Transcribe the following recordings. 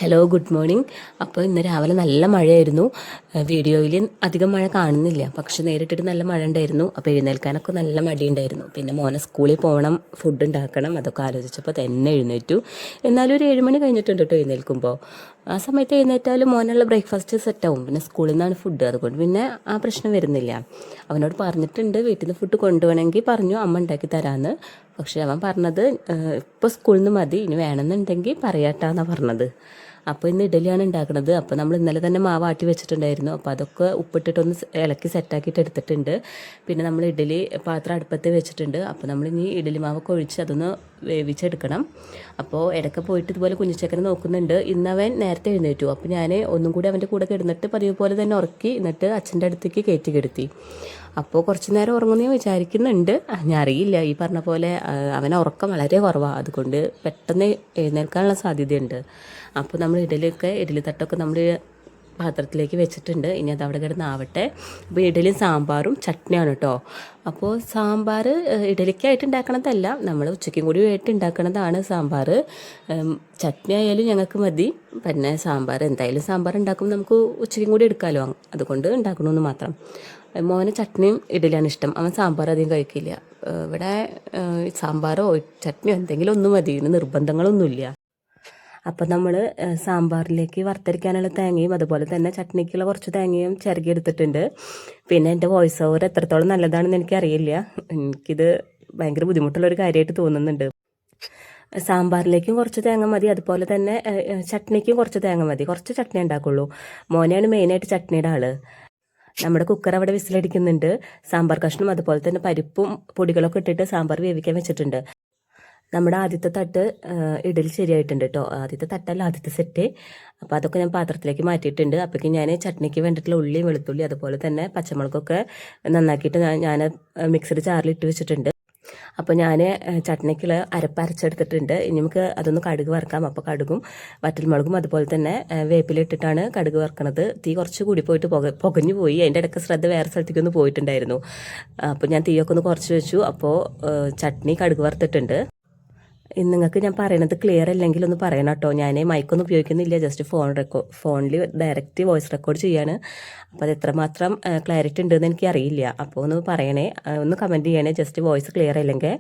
Hello, good morning. അപ്പോൾ ഇന്ന് രാവിലെ നല്ല മഴയായിരുന്നു. വീഡിയോയിൽ അധികം മഴ കാണുന്നില്ല, പക്ഷെ നേരിട്ടിട്ട് നല്ല മഴ ഉണ്ടായിരുന്നു. അപ്പോൾ എഴുന്നേൽക്കാനൊക്കെ നല്ല മടിയുണ്ടായിരുന്നു. പിന്നെ മോനെ സ്കൂളിൽ പോകണം, ഫുഡ് ഉണ്ടാക്കണം, അതൊക്കെ ആലോചിച്ചപ്പോൾ തന്നെ എഴുന്നേറ്റു. എന്നാലും ഒരു 7 മണി കഴിഞ്ഞിട്ടുണ്ട് കേട്ടോ എഴുന്നേൽക്കുമ്പോൾ. ആ സമയത്ത് എഴുന്നേറ്റാലും മോനുള്ള ബ്രേക്ക്ഫാസ്റ്റ് സെറ്റാവും. പിന്നെ സ്കൂളിൽ നിന്നാണ് ഫുഡ്, അതുകൊണ്ട് പിന്നെ ആ പ്രശ്നം വരുന്നില്ല. അവനോട് പറഞ്ഞിട്ടുണ്ട് വീട്ടിൽ നിന്ന് ഫുഡ് കൊണ്ടുപോകണമെങ്കിൽ പറഞ്ഞു അമ്മ ഉണ്ടാക്കി തരാമെന്ന്. പക്ഷേ അവൻ പറഞ്ഞത് ഇപ്പോൾ സ്കൂളിൽ നിന്ന് മതി, ഇനി വേണമെന്നുണ്ടെങ്കിൽ പറയാട്ടാന്നാണ് പറഞ്ഞത്. അപ്പോൾ ഇന്ന് ഇഡലിയാണ് ഉണ്ടാക്കുന്നത്. അപ്പോൾ നമ്മൾ ഇന്നലെ തന്നെ മാവ് ആട്ടി വെച്ചിട്ടുണ്ടായിരുന്നു. അപ്പോൾ അതൊക്കെ ഉപ്പിട്ടിട്ടൊന്ന് ഇളക്കി സെറ്റാക്കിയിട്ട് എടുത്തിട്ടുണ്ട്. പിന്നെ നമ്മൾ ഇഡലി പാത്രം അടുപ്പത്ത് വെച്ചിട്ടുണ്ട്. അപ്പോൾ നമ്മൾ ഇനി ഇഡലി മാവൊക്കെ ഒഴിച്ച് അതൊന്ന് വേവിച്ചെടുക്കണം. അപ്പോൾ ഇടയ്ക്ക് പോയിട്ട് ഇതുപോലെ കുഞ്ഞിച്ചക്കനെ നോക്കുന്നുണ്ട്. ഇന്ന് അവൻ നേരത്തെ എഴുന്നേറ്റു. അപ്പോൾ ഞാൻ ഒന്നും കൂടി അവൻ്റെ കൂടെ കിടന്നിട്ട് പതിവ് പോലെ തന്നെ ഉറക്കി, എന്നിട്ട് അച്ഛൻ്റെ അടുത്തേക്ക് കയറ്റി കിടത്തി. അപ്പോൾ കുറച്ച് നേരം ഉറങ്ങുമെന്ന് വിചാരിക്കുന്നുണ്ട്. ഞാൻ അറിയില്ല, ഈ പറഞ്ഞ പോലെ അവന് ഉറക്കം വളരെ കുറവാണ്, അതുകൊണ്ട് പെട്ടെന്ന് എഴുന്നേൽക്കാനുള്ള സാധ്യതയുണ്ട്. അപ്പോൾ നമ്മൾ ഇഡലി തട്ടൊക്കെ നമ്മൾ പാത്രത്തിലേക്ക് വെച്ചിട്ടുണ്ട്. ഇനി അത് അവിടെ കിടന്നാവട്ടെ. അപ്പോൾ ഇഡലിയും സാമ്പാറും ചട്നിയാണ് കേട്ടോ. അപ്പോൾ സാമ്പാർ ഇഡലിക്കായിട്ട് ഉണ്ടാക്കണതല്ല, നമ്മൾ ഉച്ചയ്ക്കും കൂടി ആയിട്ട് ഉണ്ടാക്കണതാണ് സാമ്പാർ. ചട്നി ആയാലും ഞങ്ങൾക്ക് മതി. പിന്നെ സാമ്പാർ എന്തായാലും സാമ്പാർ ഉണ്ടാക്കുമ്പോൾ നമുക്ക് ഉച്ചയ്ക്കും കൂടി എടുക്കാമല്ലോ, അതുകൊണ്ട് ഉണ്ടാക്കണമെന്ന് മാത്രം. മോന് ചട്നിയും ഇഡലിയാണ് ഇഷ്ടം. അവൻ സാമ്പാർ അധികം കഴിക്കില്ല. ഇവിടെ സാമ്പാറോ ചട്നിയോ എന്തെങ്കിലും ഒന്നും മതി, നിർബന്ധങ്ങളൊന്നുമില്ല. അപ്പം നമ്മൾ സാമ്പാറിലേക്ക് വറുത്തരിക്കാനുള്ള തേങ്ങയും അതുപോലെ തന്നെ ചട്നിക്കുള്ള കുറച്ച് തേങ്ങയും ചിരകി എടുത്തിട്ടുണ്ട്. പിന്നെ എൻ്റെ വോയിസ് ഓവർ എത്രത്തോളം നല്ലതാണെന്ന് എനിക്കറിയില്ല. എനിക്കിത് ഭയങ്കര ബുദ്ധിമുട്ടുള്ളൊരു കാര്യമായിട്ട് തോന്നുന്നുണ്ട്. സാമ്പാറിലേക്കും കുറച്ച് തേങ്ങ മതി, അതുപോലെ തന്നെ ചട്നിക്കും കുറച്ച് തേങ്ങ മതി. കുറച്ച് ചട്നി ഉണ്ടാക്കുള്ളൂ. മോനെയാണ് മെയിനായിട്ട് ചട്നിയുടെ ആള്. നമ്മുടെ കുക്കർ അവിടെ വിസിലടിക്കുന്നുണ്ട്. സാമ്പാർ കഷ്ണം അതുപോലെ തന്നെ പരിപ്പും പൊടികളൊക്കെ ഇട്ടിട്ട് സാമ്പാർ വേവിക്കാൻ വെച്ചിട്ടുണ്ട്. നമ്മുടെ ആദ്യത്തെ തട്ട് ഇഡലി ശരിയായിട്ടുണ്ട് കേട്ടോ. ആദ്യത്തെ തട്ടല്ല, ആദ്യത്തെ സെറ്റ്. അപ്പോൾ അതൊക്കെ ഞാൻ പാത്രത്തിലേക്ക് മാറ്റിയിട്ടുണ്ട്. അപ്പോഴേക്കും ഞാൻ ചട്നിക്ക് വേണ്ടിയിട്ടുള്ള ഉള്ളി, വെളുത്തുള്ളി അതുപോലെ തന്നെ പച്ചമുളകൊക്കെ നന്നാക്കിയിട്ട് ഞാൻ മിക്സഡ് ജാറിൽ ഇട്ട് വെച്ചിട്ടുണ്ട്. അപ്പോൾ ഞാൻ ചട്നിക്കുള്ള അരച്ചെടുത്തിട്ടുണ്ട്. ഇനി നമുക്ക് അതൊന്ന് കടുക് വറുക്കാം. അപ്പോൾ കടുകും വറ്റൽമുളകും അതുപോലെ തന്നെ വേപ്പിലിട്ടിട്ടാണ് കടുക് വറുക്കണത്. തീ കുറച്ച് കൂടി പോയിട്ട് പുകഞ്ഞു പോയി. അതിൻ്റെ ഇടയ്ക്ക് ശ്രദ്ധ വേറെ സ്ഥലത്തേക്കൊന്ന് പോയിട്ടുണ്ടായിരുന്നു. അപ്പോൾ ഞാൻ തീയൊക്കെ ഒന്ന് കുറച്ച് വെച്ചു. അപ്പോൾ ചട്നി കടുക് വറുത്തിട്ടുണ്ട്. നിങ്ങൾക്ക് ഞാൻ പറയണത് ക്ലിയർ അല്ലെങ്കിൽ ഒന്ന് പറയണം കേട്ടോ. ഞാൻ മൈക്കൊന്നും ഉപയോഗിക്കുന്നില്ല, ജസ്റ്റ് ഫോണിൽ ഡയറക്റ്റ് വോയിസ് റെക്കോർഡ് ചെയ്യാണ്. അപ്പോൾ അത് എത്രമാത്രം ക്ലാരിറ്റി ഉണ്ടെന്ന് എനിക്ക് അറിയില്ല. അപ്പോൾ ഒന്ന് പറയണേ, ഒന്ന് കമൻറ്റ് ചെയ്യണേ, ജസ്റ്റ് വോയിസ് ക്ലിയർ അല്ലെങ്കിൽ.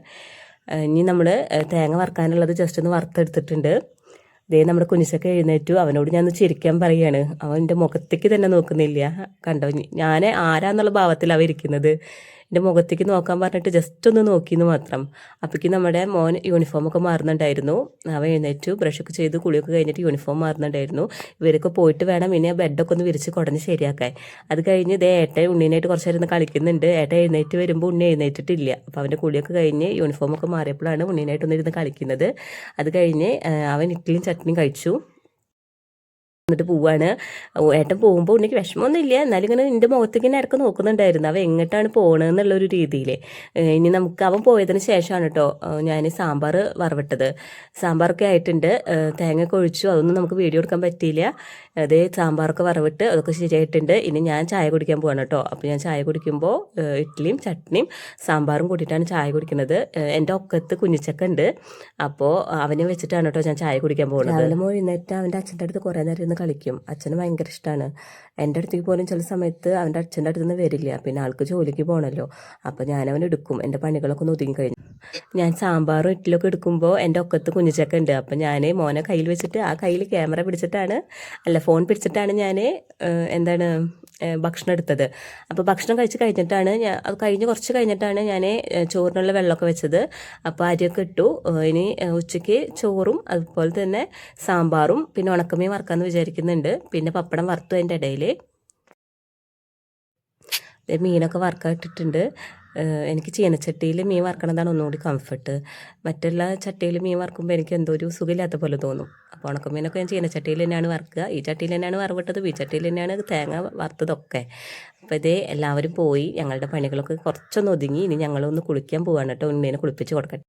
ഇനി നമ്മൾ തേങ്ങ വറുക്കാനുള്ളത് ജസ്റ്റ് ഒന്ന് വറുത്തെടുത്തിട്ടുണ്ട്. ഇതേ നമ്മുടെ കുഞ്ഞിച്ചൊക്കെ എഴുന്നേറ്റു. അവനോട് ഞാൻ ഒന്ന് ചിരിക്കാൻ പറയുകയാണ്. അവൻ്റെ മുഖത്തേക്ക് തന്നെ നോക്കുന്നില്ല. കണ്ടോ, ഞാൻ ആരാന്നുള്ള ഭാവത്തിലാണ് ഇരിക്കുന്നത്. എൻ്റെ മുഖത്തേക്ക് നോക്കാൻ പറഞ്ഞിട്ട് ജസ്റ്റ് ഒന്ന് നോക്കിയെന്ന് മാത്രം. അപ്പോഴേക്കും നമ്മുടെ മോൻ യൂണിഫോമൊക്കെ മാറുന്നുണ്ടായിരുന്നു. അവൻ എഴുന്നേറ്റു, ബ്രഷൊക്കെ ചെയ്ത് കുളിയൊക്കെ കഴിഞ്ഞിട്ട് യൂണിഫോം മാറുന്നുണ്ടായിരുന്നു. ഇവരൊക്കെ പോയിട്ട് വേണം ഇനി ആ ബെഡൊക്കെ ഒന്ന് വിരിച്ച് കുടഞ്ഞ് ശരിയാക്കാൻ. അത് കഴിഞ്ഞ് ഇതേ ഏട്ടൻ ഉണ്ണീനായിട്ട് കുറച്ച് നേരം കളിക്കുന്നുണ്ട്. ഏട്ടൻ എഴുന്നേറ്റ് വരുമ്പോൾ ഉണ്ണി എഴുന്നേറ്റിട്ടില്ല. അപ്പോൾ അവൻ്റെ കുളിയൊക്കെ കഴിഞ്ഞ് യൂണിഫോമൊക്കെ മാറിയപ്പോഴാണ് ഉണ്ണീനായിട്ടൊന്നിരുന്ന് കളിക്കുന്നത്. അത് കഴിഞ്ഞ് അവൻ ഇഡ്ഡലിയും ചട്നിയും കഴിച്ചു. എന്നിട്ട് പോവാണ്. ഏട്ടൻ പോകുമ്പോൾ ഉണ്ണിക്ക് വിഷമമൊന്നുമില്ല, എന്നാലും ഇങ്ങനെ എൻ്റെ മുഖത്തേക്ക് ഇങ്ങനെ ഇടയ്ക്ക് നോക്കുന്നുണ്ടായിരുന്നു. അവൻ എങ്ങോട്ടാണ് പോകണമെന്നുള്ളൊരു രീതിയിൽ. ഇനി നമുക്ക് അവൻ പോയതിന് ശേഷമാണ് കേട്ടോ ഞാൻ സാമ്പാർ വറവിട്ടത്. സാമ്പാറൊക്കെ ആയിട്ടുണ്ട്, തേങ്ങയൊക്കെ ഒഴിച്ചു. അതൊന്നും നമുക്ക് വീഡിയോ എടുക്കാൻ പറ്റിയില്ല. അതേ സാമ്പാറൊക്കെ വറവിട്ട് അതൊക്കെ ശരിയായിട്ടുണ്ട്. ഇനി ഞാൻ ചായ കുടിക്കാൻ പോവാണ് കേട്ടോ. അപ്പോൾ ഞാൻ ചായ കുടിക്കുമ്പോൾ ഇഡ്ഡലിയും ചട്നിയും സാമ്പാറും കൂട്ടിയിട്ടാണ് ചായ കുടിക്കുന്നത്. എൻ്റെ ഒക്കത്ത് കുഞ്ഞിച്ചക്ക ഉണ്ട്. അപ്പോൾ അവനെ വെച്ചിട്ടാണ് കേട്ടോ ഞാൻ ചായ കുടിക്കാൻ പോകുന്നത്. രാവിലെ എഴുന്നേറ്റ് അവൻ്റെ അച്ഛൻ്റെ അടുത്ത് കുറേ നേരം കളിക്കും. അച്ഛന് ഭയങ്കര ഇഷ്ടമാണ്. എൻ്റെ അടുത്തേക്ക് പോലും ചില സമയത്ത് അവൻ്റെ അച്ഛൻ്റെ അടുത്ത് നിന്ന് വരില്ല. പിന്നെ ആൾക്ക് ജോലിക്ക് പോകണമല്ലോ. അപ്പോൾ ഞാൻ എടുക്കും. എൻ്റെ പണികളൊക്കെ ഒന്ന് ഒതുങ്ങി കഴിഞ്ഞു. ഞാൻ സാമ്പാറും ഇഡ്ഡലിയൊക്കെ എടുക്കുമ്പോൾ എൻ്റെ ഒക്കത്ത് കുഞ്ഞിച്ചക്ക ഉണ്ട്. അപ്പം ഞാൻ മോനെ കയ്യിൽ വെച്ചിട്ട് ആ കയ്യിൽ ക്യാമറ പിടിച്ചിട്ടാണ്, അല്ല ഫോൺ പിടിച്ചിട്ടാണ് ഞാൻ ഭക്ഷണം എടുത്തത്. അപ്പോൾ ഭക്ഷണം കഴിച്ച് കഴിഞ്ഞിട്ടാണ് അത് കുറച്ച് കഴിഞ്ഞിട്ടാണ് ഞാൻ ചോറിനുള്ള വെള്ളമൊക്കെ വെച്ചത്. അപ്പോൾ അരിയൊക്കെ ഇട്ടു. ഇനി ഉച്ചയ്ക്ക് ചോറും അതുപോലെ തന്നെ സാമ്പാറും പിന്നെ ഉണക്കമീൻ വറുക്കാമെന്ന് വിചാരിക്കുന്നുണ്ട്. പിന്നെ പപ്പടം വറുത്തു. അതിൻ്റെ ഇടയിൽ മീനൊക്കെ വറുക്കാൻ ഇട്ടിട്ടുണ്ട്. എനിക്ക് ചീനച്ചട്ടിയിൽ മീൻ വറുക്കണതാണ് ഒന്നുകൂടി കംഫർട്ട്. മറ്റുള്ള ചട്ടിയിൽ മീൻ വറുക്കുമ്പോൾ എനിക്ക് എന്തോ ഒരു സുഖമില്ലാത്ത പോലെ തോന്നും. അപ്പോൾ ഉണക്കമീനൊക്കെ ഞാൻ ചീനച്ചട്ടിയിൽ തന്നെയാണ് വറുക്കുക. ഈ ചട്ടിയിൽ തന്നെയാണ് വറവിട്ടത്, ഈ ചട്ടിയിൽ തന്നെയാണ് തേങ്ങ വറുത്തതൊക്കെ. അപ്പോൾ ഇതേ എല്ലാവരും പോയി. ഞങ്ങളുടെ പണികളൊക്കെ കുറച്ചൊന്ന് ഒതുങ്ങി. ഇനി ഞങ്ങളൊന്ന് കുളിക്കാൻ പോവാണ് കേട്ടോ. ഉണ്ണീനെ കുളിപ്പിച്ച് കൊടുക്കട്ടെ.